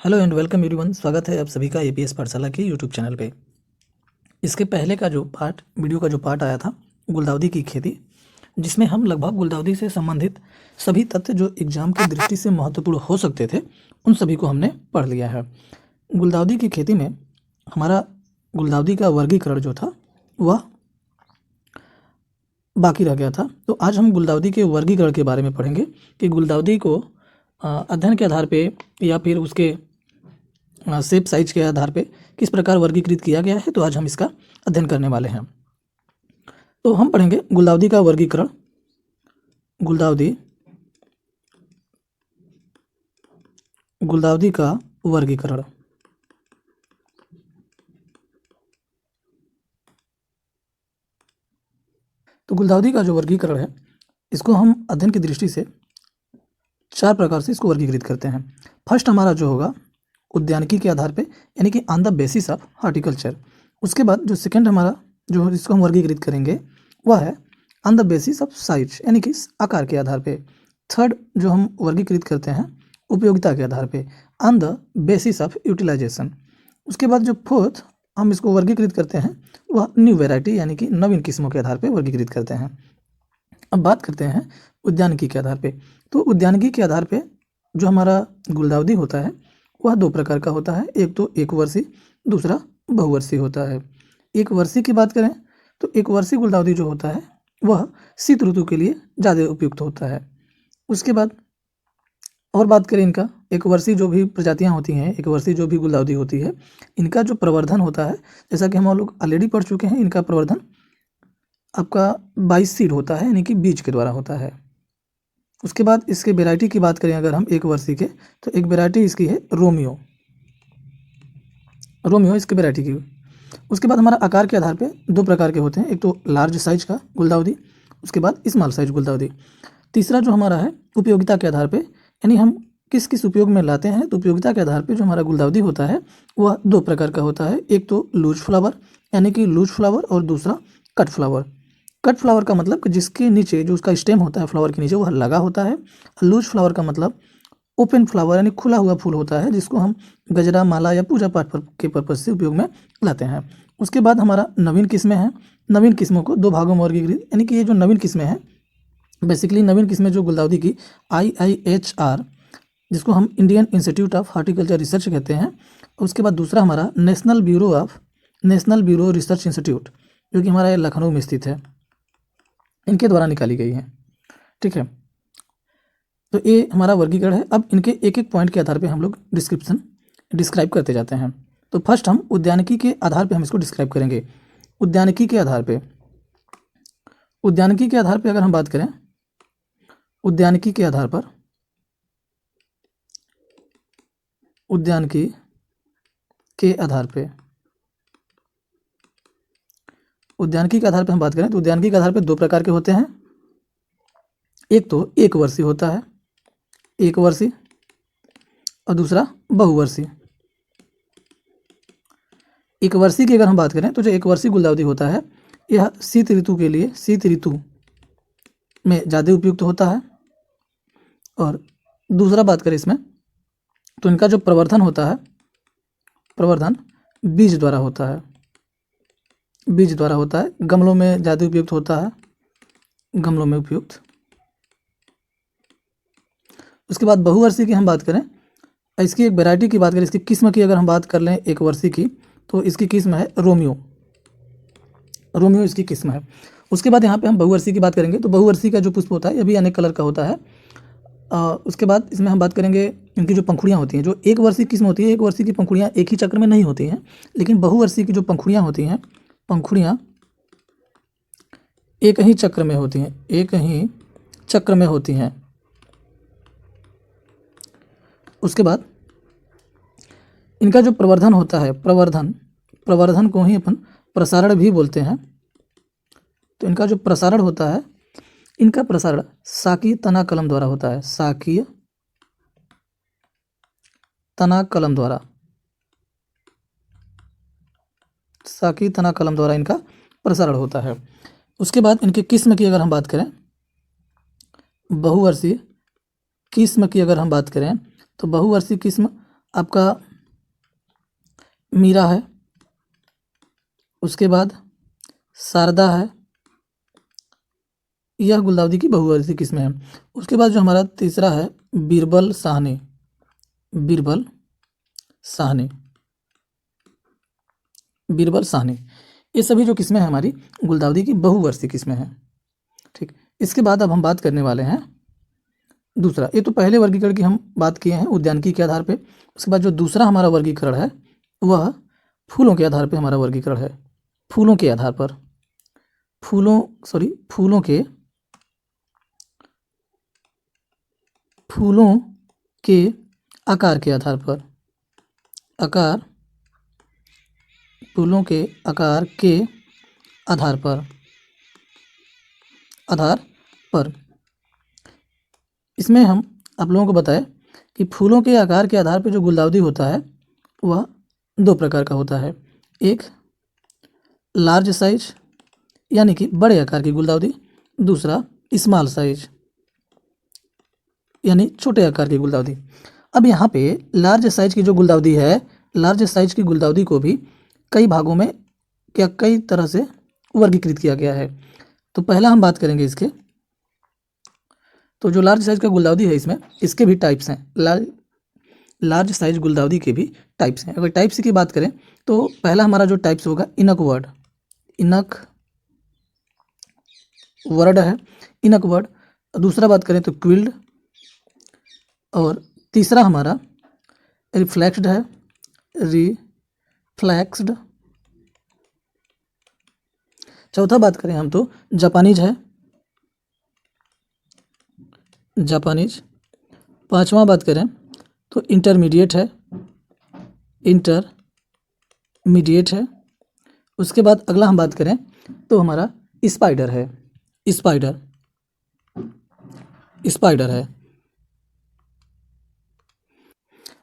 Hello and welcome everyone. स्वागत है आप सभी का एपीएस पाठशाला के यूट्यूब चैनल पे। इसके पहले का जो वीडियो का जो पार्ट आया था गुलदाउदी की खेती, जिसमें हम लगभग गुलदाउदी से संबंधित सभी तथ्य जो एग्जाम की दृष्टि से महत्वपूर्ण हो सकते थे उन सभी को हमने पढ़ लिया है। गुलदाउदी की खेती में हमारा गुलदाउदी का वर्गीकरण जो था वह बाकी रह गया था। तो आज हम गुलदाउदी के वर्गीकरण के बारे में पढ़ेंगे कि गुलदाउदी को अध्ययन के आधार पे या फिर उसके शेप साइज के आधार पे किस प्रकार वर्गीकृत किया गया है। तो आज हम इसका अध्ययन करने वाले हैं। तो हम पढ़ेंगे गुलदाउदी का वर्गीकरण। गुलदाउदी का वर्गीकरण। तो गुलदाउदी का जो वर्गीकरण है इसको हम अध्ययन की दृष्टि से 4 प्रकार से इसको वर्गीकृत करते हैं। फर्स्ट हमारा जो होगा उद्यानिकी के आधार पे, यानी कि on the basis of horticulture. उसके बाद जो सेकंड हमारा जो जिसको हम वर्गीकृत करेंगे वह है on the basis of size, यानी कि आकार के आधार पे। थर्ड जो हम वर्गीकृत करते हैं उपयोगिता के आधार पे, on the basis of utilization. उसके बाद जो फोर्थ हम इसको वर्गीकृत करते हैं वह न्यू वेराइटी, यानी कि नवीन किस्मों के आधार पे वर्गीकृत करते हैं। अब बात करते हैं उद्यानिकी के आधार पे। तो उद्यानिकी के आधार पे जो हमारा गुलदाउदी होता है वह 2 प्रकार का होता है। एक तो एक वर्षीय, दूसरा बहुवर्षीय होता है। एक वर्षीय की बात करें तो एक वर्षीय गुलदाउदी जो होता है वह शीत ऋतु के लिए ज़्यादा उपयुक्त होता है। उसके बाद और बात करें इनका, एक वर्षीय जो भी प्रजातियां होती हैं, एक वर्षीय जो भी गुलदाउदी होती है, इनका जो प्रवर्धन होता है, जैसा कि हम लोग ऑलरेडी पढ़ चुके हैं, इनका प्रवर्धन आपका 22 सीड होता है, यानी कि बीज के द्वारा होता है। उसके बाद इसके वेराइटी की बात करें अगर हम एक वर्षीय के, तो एक वेराइटी इसकी है रोमियो इसकी वेराइटी की। उसके बाद हमारा आकार के आधार पे 2 प्रकार के होते हैं, एक तो लार्ज साइज का गुलदाउदी, उसके बाद स्मॉल साइज गुलदाउदी। तीसरा जो हमारा है उपयोगिता के आधार पे, यानी हम किस किस उपयोग में लाते हैं। तो उपयोगिता के आधार पे जो हमारा गुलदाउदी होता है वह 2 प्रकार का होता है। एक तो लूज फ्लावर, यानी कि लूज फ्लावर, और दूसरा कट फ्लावर। कट फ्लावर का मतलब कि जिसके नीचे जो उसका स्टेम होता है फ्लावर के नीचे वह लगा होता है। लूज फ्लावर का मतलब ओपन फ्लावर, यानी खुला हुआ फूल होता है, जिसको हम गजरा, माला या पूजा पाठ के पर्पज से उपयोग में लाते हैं। उसके बाद हमारा नवीन किस्में हैं। नवीन किस्मों को 2 भागों में वर्गीकृत, यानी कि ये जो नवीन किस्में हैं, बेसिकली नवीन किस्में जो गुलदाउदी की IIHR, जिसको हम Indian institute of horticulture research कहते हैं। उसके बाद दूसरा हमारा नेशनल ब्यूरो रिसर्च इंस्टीट्यूट, जो कि हमारा लखनऊ में स्थित है, इनके द्वारा निकाली गई है। ठीक है, तो ये हमारा वर्गीकरण है। अब इनके एक एक पॉइंट के आधार पे हम लोग डिस्क्राइब करते जाते हैं। तो फर्स्ट हम उद्यानिकी के आधार पे हम इसको डिस्क्राइब करेंगे। उद्यानिकी के आधार पे अगर हम बात करें, उद्यानिकी के आधार पर हम बात करें तो उद्यानिकी के आधार पे 2 प्रकार के होते हैं। एक तो एक वर्षीय होता है, एक वर्षीय, और दूसरा बहुवर्षीय। एक वर्षीय की अगर हम बात करें तो जो एक वर्षीय गुलदाउदी होता है यह शीत ऋतु में ज़्यादा उपयुक्त होता है। और दूसरा बात करें इसमें तो इनका जो प्रवर्धन होता है, प्रवर्धन बीज द्वारा होता है, गमलों में ज़्यादा उपयुक्त होता है, गमलों में उपयुक्त। उसके बाद बहुवर्षीय की हम बात करें, इसकी एक वैरायटी की बात करें, इसकी किस्म की अगर हम बात कर लें एक वर्षीय की, तो इसकी किस्म है रोमियो इसकी किस्म है। उसके बाद यहाँ पे हम बहुवर्षीय की बात करेंगे, तो बहुवर्षीय का जो पुष्प होता है यह भी अनेक कलर का होता है। उसके बाद इसमें हम बात करेंगे इनकी जो पंखुड़ियाँ होती हैं। जो एक वर्षीय किस्म होती है, एक वर्षीय की पंखुड़ियाँ एक ही चक्र में नहीं होती हैं, लेकिन बहुवर्षीय की जो पंखुड़ियाँ होती हैं, पंखुड़ियाँ एक ही चक्र में होती हैं, उसके बाद इनका जो प्रवर्धन होता है, प्रवर्धन को ही अपन प्रसारण भी बोलते हैं। तो इनका जो प्रसारण होता है, इनका प्रसारण शाकीय तना कलम द्वारा होता है, शाकीय तना कलम द्वारा इनका प्रसारण होता है। उसके बाद इनके किस्म की अगर हम बात करें, बहुवर्षीय किस्म की अगर हम बात करें तो बहुवर्षीय किस्म आपका मीरा है, उसके बाद शारदा है, यह गुलदाउदी की बहुवर्षीय किस्में हैं। उसके बाद जो हमारा तीसरा है बीरबल साहनी, बीरबल साहनी, बीरबल साहनी, ये सभी जो किस्में हैं हमारी गुलदाउदी की बहुवर्षीय किस्में हैं। ठीक, इसके बाद अब हम बात करने वाले हैं दूसरा। ये तो पहले वर्गीकरण की हम बात किए हैं उद्यानिकी के आधार पे। उसके बाद जो दूसरा हमारा वर्गीकरण है वह फूलों के आधार पे हमारा वर्गीकरण है। फूलों के आधार पर, फूलों के आकार के आधार पर, फूलों के आकार के आधार पर इसमें हम आप लोगों को बताएं कि फूलों के आकार के आधार पर जो गुलदाउदी होता है वह दो प्रकार का होता है। एक लार्ज साइज यानी कि बड़े आकार की गुलदाउदी, दूसरा स्मॉल साइज यानी छोटे आकार की गुलदाउदी। अब यहाँ पे लार्ज साइज की जो गुलदाउदी है, लार्ज साइज की गुलदाउदी को भी कई भागों में कई तरह से वर्गीकृत किया गया है। तो पहला हम बात करेंगे इसके, तो जो लार्ज साइज का गुलदाउदी है इसमें इसके भी टाइप्स हैं। लार्ज साइज गुलदाउदी के भी टाइप्स हैं। अगर टाइप्स की बात करें तो पहला हमारा जो टाइप्स होगा इनक वर्ड है, इनक वर्ड। दूसरा बात करें तो क्विल्ड, और तीसरा हमारा रिफ्लेक्स्ड है, रिफ्लेक्स्ड। चौथा बात करें हम तो जापानीज है, जापानीज। पांचवा बात करें तो इंटरमीडिएट है। उसके बाद अगला हम बात करें तो हमारा स्पाइडर है, स्पाइडर है।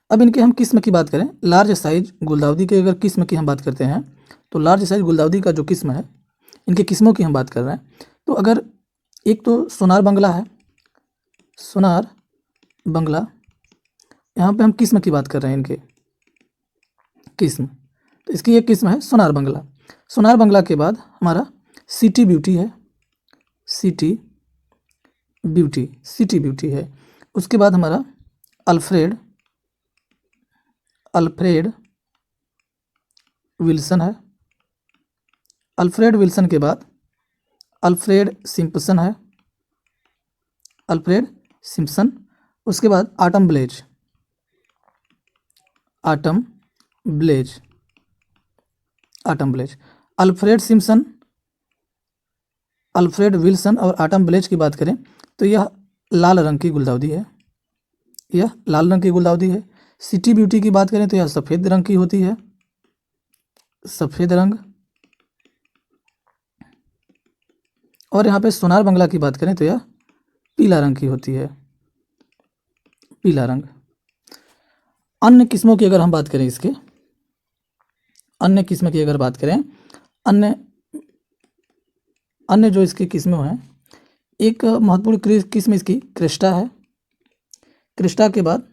अब इनके हम किस्म की बात करें, लार्ज साइज गुलदाउदी के अगर किस्म की हम बात करते हैं तो लार्ज साइज गुलदाउदी का जो किस्म है, इनके किस्मों की हम बात कर रहे हैं। तो अगर एक तो सोनार बंगला है, सोनार बंगला, यहाँ पे हम किस्म की बात कर रहे हैं, इनके किस्म। तो इसकी एक किस्म है सोनार बंगला। सोनार बंगला के बाद हमारा सिटी ब्यूटी है, सिटी ब्यूटी है। उसके बाद हमारा अल्फ्रेड विल्सन है। अल्फ्रेड विल्सन के बाद अल्फ्रेड सिम्पसन है, उसके बाद Autumn Blaze. Alfred Simpson, Alfred Wilson और आटम ब्लेज की बात करें तो यह लाल रंग की गुलदाउदी है, सिटी ब्यूटी की बात करें तो यह सफ़ेद रंग की होती है, सफ़ेद रंग। और यहाँ पे सोनार बंगला की बात करें तो यह पीला रंग की होती है, पीला रंग। अन्य किस्मों की अगर हम बात करें, इसके अन्य किस्म की अगर बात करें, अन्य जो इसकी किस्में हैं, एक महत्वपूर्ण किस्म इसकी क्रिस्टा है। क्रिस्टा के बाद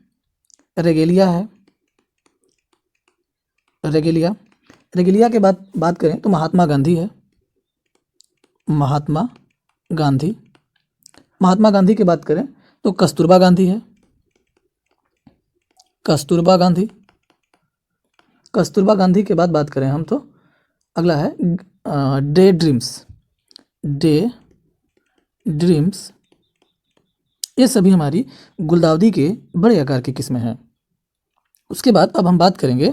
रेगेलिया है, रेगेलिया के बाद बात करें तो महात्मा गांधी है, महात्मा गांधी की बात करें तो कस्तूरबा गांधी है, कस्तूरबा गांधी के बाद बात करें हम तो अगला है डे ड्रीम्स। ये सभी हमारी गुलदाउदी के बड़े आकार की किस्में हैं। उसके बाद अब हम बात करेंगे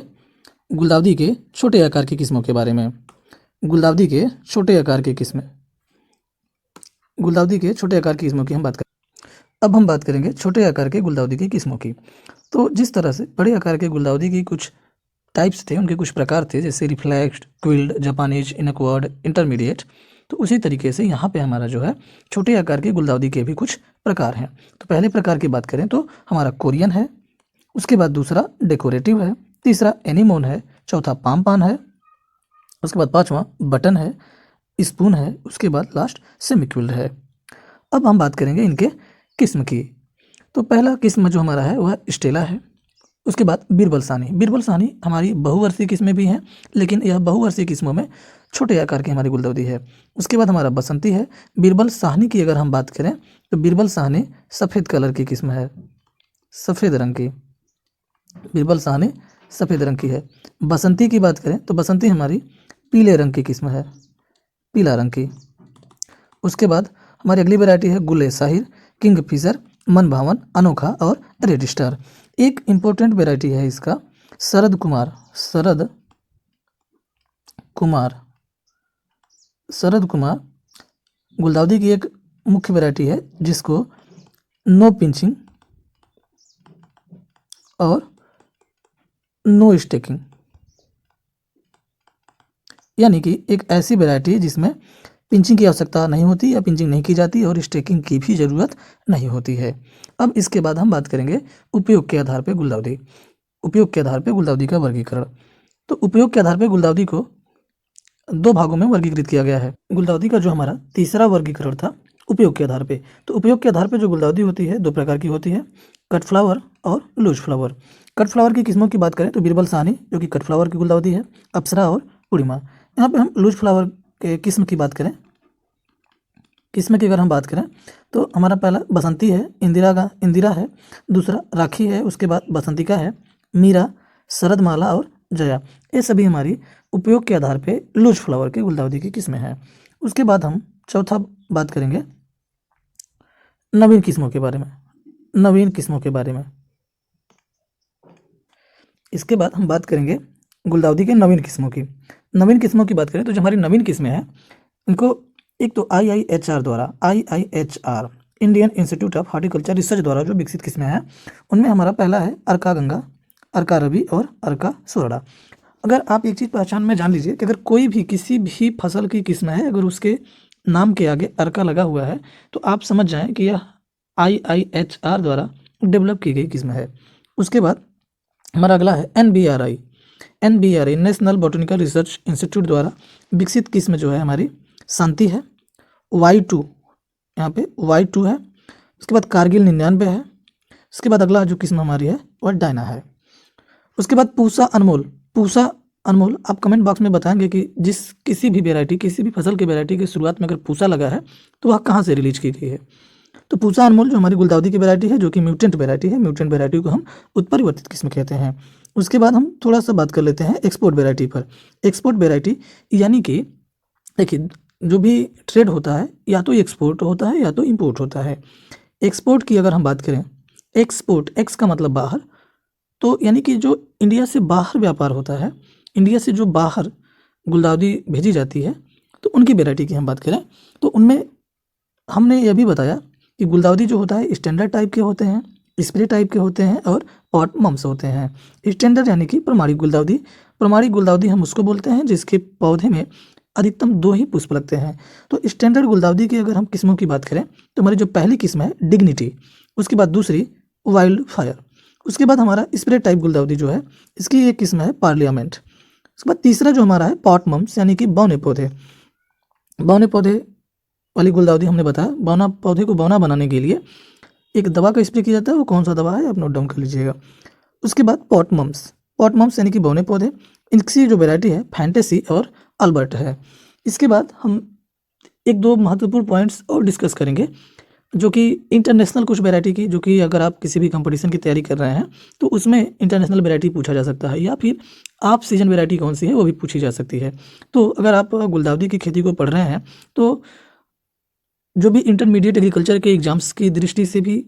गुलदाउदी के छोटे आकार की किस्मों के बारे में। गुलदाउदी के छोटे आकार की किस्में, गुलदाउदी के छोटे आकार की किस्मों की हम बात करें। अब हम बात करेंगे छोटे आकार के गुलदाउदी की किस्मों की। तो जिस तरह से बड़े आकार के गुलदाउदी की कुछ टाइप्स थे, उनके कुछ प्रकार थे, जैसे रिफ्लेक्स्ड, क्विल्ड, जापानीज, इनकवर्ड, इंटरमीडिएट, तो उसी तरीके से यहाँ पे हमारा जो है छोटे आकार की गुलदाउदी के भी कुछ प्रकार हैं। तो पहले प्रकार की बात करें तो हमारा कोरियन है, उसके बाद दूसरा डेकोरेटिव है, तीसरा एनीमोन है, चौथा पाम है, उसके बाद पांचवा बटन है, स्पून है, उसके बाद लास्ट सेमीक्विल्ड है। अब हम बात करेंगे इनके किस्म की। तो पहला किस्म जो हमारा है वह स्टेला है, उसके बाद बीरबल साहनी। बीरबल साहनी हमारी बहुवर्षीय किस्में भी हैं, लेकिन यह बहुवर्षीय किस्मों में छोटे आकार की हमारी गुलदाउदी है। उसके बाद हमारा बसंती है। बीरबल साहनी की अगर हम बात करें तो बीरबल साहनी सफ़ेद कलर की किस्म है, सफ़ेद रंग की। बीरबल साहनी सफ़ेद रंग की है। बसंती की बात करें तो बसंती हमारी पीले रंग की किस्म है, पीला रंग की। उसके बाद हमारी अगली वैरायटी है गुले साहिर, किंगफिशर, मनभावन, अनोखा और रेड स्टार। एक इम्पोर्टेंट वैरायटी है इसका शरद कुमार। शरद कुमार, शरद कुमार गुलदाउदी की एक मुख्य वैरायटी है जिसको नो पिंचिंग और नो स्टेकिंग, यानी कि एक ऐसी वैरायटी जिसमें पिंचिंग की आवश्यकता नहीं होती या पिंचिंग नहीं की जाती और स्टेकिंग की भी ज़रूरत नहीं होती है। अब इसके बाद हम बात करेंगे उपयोग के आधार पर गुलदाउदी। उपयोग के आधार पर गुलदाउदी का वर्गीकरण। तो उपयोग के आधार पर गुलदाउदी को दो भागों में वर्गीकृत किया गया है। गुलदाउदी का जो हमारा तीसरा वर्गीकरण था उपयोग के आधार पे, तो उपयोग के आधार पे जो गुलदाउदी होती है दो प्रकार की होती है, कट फ्लावर और लूज फ्लावर। कट फ्लावर की किस्मों की बात करें तो बीरबल साहनी जो कि कट फ्लावर की गुलदाउदी है, अप्सरा और पूर्णिमा। यहाँ पे हम लूज फ्लावर के किस्म की बात करें, किस्म की अगर हम बात करें तो हमारा पहला बसंती है, इंदिरा है, दूसरा राखी है, उसके बाद बसंतिका है, मीरा, शरदमाला और जया। ये सभी हमारी उपयोग के आधार पे लूज फ्लावर के गुलदाउदी की किस्में हैं। उसके बाद हम चौथा बात करेंगे नवीन किस्मों के बारे में। नवीन किस्मों के बारे में इसके बाद हम बात करेंगे गुलदाउदी के नवीन किस्मों की। नवीन किस्मों की बात करें तो जो हमारी नवीन किस्में हैं इनको एक तो IIHR द्वारा, IIHR Indian institute of horticulture research द्वारा जो विकसित किस्में हैं उनमें हमारा पहला है अर्का गंगा, अर्का रवि और अर्का स्वर्ण। अगर आप एक चीज़ पहचान में जान लीजिए कि अगर कोई भी किसी भी फसल की किस्म है, अगर उसके नाम के आगे अर्का लगा हुआ है तो आप समझ जाएं कि यह IIHR द्वारा डेवलप की गई किस्म है। उसके बाद हमारा अगला है NBRI। NBRI national botanical research institute द्वारा विकसित किस्म जो है हमारी शांति है, Y2, यहाँ पे Y2 है। उसके बाद कारगिल 99 है। उसके बाद अगला जो किस्म हमारी है वह डायना है। उसके बाद पूसा अनमोल। पूसा अनमोल आप कमेंट बॉक्स में बताएंगे कि किसी भी वैरायटी, किसी भी फसल की वैरायटी की शुरुआत में अगर पूसा लगा है तो वह कहाँ से रिलीज की गई है। तो पूसा अनमोल जो हमारी गुलदाउदी की वैरायटी है जो कि म्यूटेंट वैरायटी है, म्यूटेंट वैरायटी को हम उत्परिवर्तित किस्म कहते हैं। उसके बाद हम थोड़ा सा बात कर लेते हैं एक्सपोर्ट वैरायटी पर। एक्सपोर्ट वैरायटी यानी कि देखिए जो भी ट्रेड होता है या तो एक्सपोर्ट होता है या तो इम्पोर्ट होता है। एक्सपोर्ट की अगर हम बात करें, एक्सपोर्ट, एक्स का मतलब बाहर, तो यानी कि जो इंडिया से बाहर व्यापार होता है, इंडिया से जो बाहर गुलदाउदी भेजी जाती है तो उनकी वैरायटी की हम बात करें तो उनमें हमने यह भी बताया कि गुलदाउदी जो होता है स्टैंडर्ड टाइप के होते हैं, स्प्रे टाइप के होते हैं और पॉट मम्स होते हैं। स्टैंडर्ड यानी कि प्रमाणिक गुलदाउदी। प्रमाणिक गुलदाउदी हम उसको बोलते हैं जिसके पौधे में अधिकतम 2 ही पुष्प लगते हैं। तो स्टैंडर्ड गुलदाउदी की अगर हम किस्मों की बात करें तो हमारी जो पहली किस्म है डिग्निटी, उसके बाद दूसरी वाइल्ड फायर, उसके बाद हमारा स्प्रे टाइप गुलदाउदी जो है इसकी एक किस्म है पार्लियामेंट। उसके बाद तीसरा जो हमारा है पॉट मम्स यानी कि बौने पौधे। बौने पौधे वाली गुलदाउदी हमने बताया, बौना पौधे को बौना बनाने के लिए एक दवा का स्प्रे किया जाता है, वो कौन सा दवा है आप नोट डाउन कर लीजिएगा। उसके बाद पॉट मम्स, पॉट मम्स यानी कि बौने पौधे, इनकी जो वैरायटी है फैंटेसी और अल्बर्ट है। इसके बाद हम एक दो महत्वपूर्ण पॉइंट्स और डिस्कस करेंगे जो कि इंटरनेशनल कुछ वैरायटी की, जो कि अगर आप किसी भी कंपटीशन की तैयारी कर रहे हैं तो उसमें इंटरनेशनल वैरायटी पूछा जा सकता है, या फिर आप सीजन वैरायटी कौन सी है वो भी पूछी जा सकती है। तो अगर आप गुलदाउदी की खेती को पढ़ रहे हैं तो जो भी इंटरमीडिएट एग्रीकल्चर के एग्जाम्स की दृष्टि से भी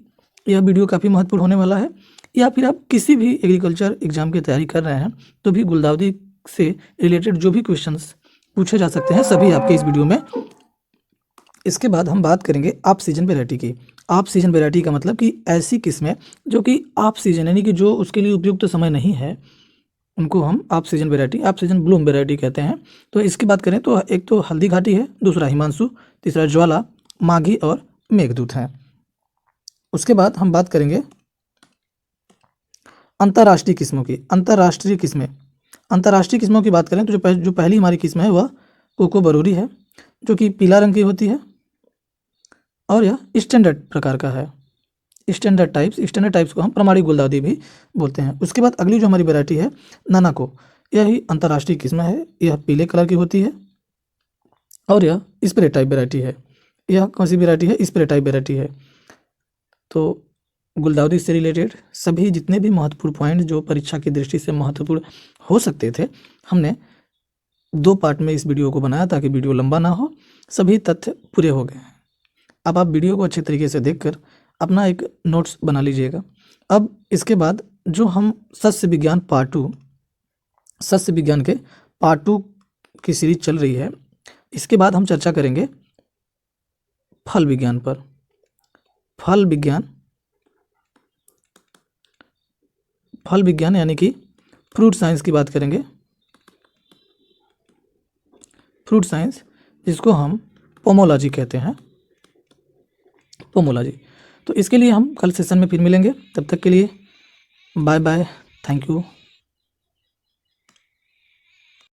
यह वीडियो काफ़ी महत्वपूर्ण होने वाला है, या फिर आप किसी भी एग्रीकल्चर एग्जाम की तैयारी कर रहे हैं तो भी गुलदाउदी से रिलेटेड जो भी क्वेश्चंस पूछे जा सकते हैं सभी आपके इस वीडियो में। इसके बाद हम बात करेंगे आप सीजन वैरायटी की। आप सीजन वैरायटी का मतलब कि ऐसी किस्में जो कि आप सीजन यानी कि जो उसके लिए उपयुक्त तो समय नहीं है उनको हम आप सीजन वैरायटी, आप सीजन ब्लूम वैरायटी कहते हैं। तो इसकी बात करें तो एक तो हल्दी घाटी है, दूसरा हिमांशु, तीसरा ज्वाला, माघी और मेघदूत हैं। उसके बाद हम बात करेंगे अंतर्राष्ट्रीय किस्मों की। अंतर्राष्ट्रीय किस्में, अंतर्राष्ट्रीय किस्मों की बात करें तो जो पहली हमारी किस्म है वह कोको बरूरी है जो कि पीला रंग की होती है और यह स्टैंडर्ड प्रकार का है, स्टैंडर्ड टाइप्स को हम प्रमाणिक गुलदाउदी भी बोलते हैं। उसके बाद अगली जो हमारी वैरायटी है नानाको, यह ही अंतर्राष्ट्रीय किस्म है। यह पीले कलर की होती है और यह स्प्रे टाइप वैरायटी है। यह कौन सी वैरायटी है? स्प्रे टाइप वैरायटी है। तो गुलदाउदी से रिलेटेड सभी जितने भी महत्वपूर्ण पॉइंट जो परीक्षा की दृष्टि से महत्वपूर्ण हो सकते थे, हमने 2 पार्ट में इस वीडियो को बनाया ताकि वीडियो लंबा ना हो। सभी तथ्य पूरे हो गए हैं। अब आप वीडियो को अच्छे तरीके से देखकर अपना एक नोट्स बना लीजिएगा। अब इसके बाद जो हम सस्य विज्ञान पार्ट 2, सस्य विज्ञान के पार्ट 2 की सीरीज चल रही है, इसके बाद हम चर्चा करेंगे फल विज्ञान पर। फल विज्ञान यानी कि फ्रूट साइंस की बात करेंगे। फ्रूट साइंस जिसको हम पोमोलॉजी कहते हैं, पोमोलॉजी। तो इसके लिए हम कल सेशन में फिर मिलेंगे। तब तक के लिए बाय बाय, थैंक यू।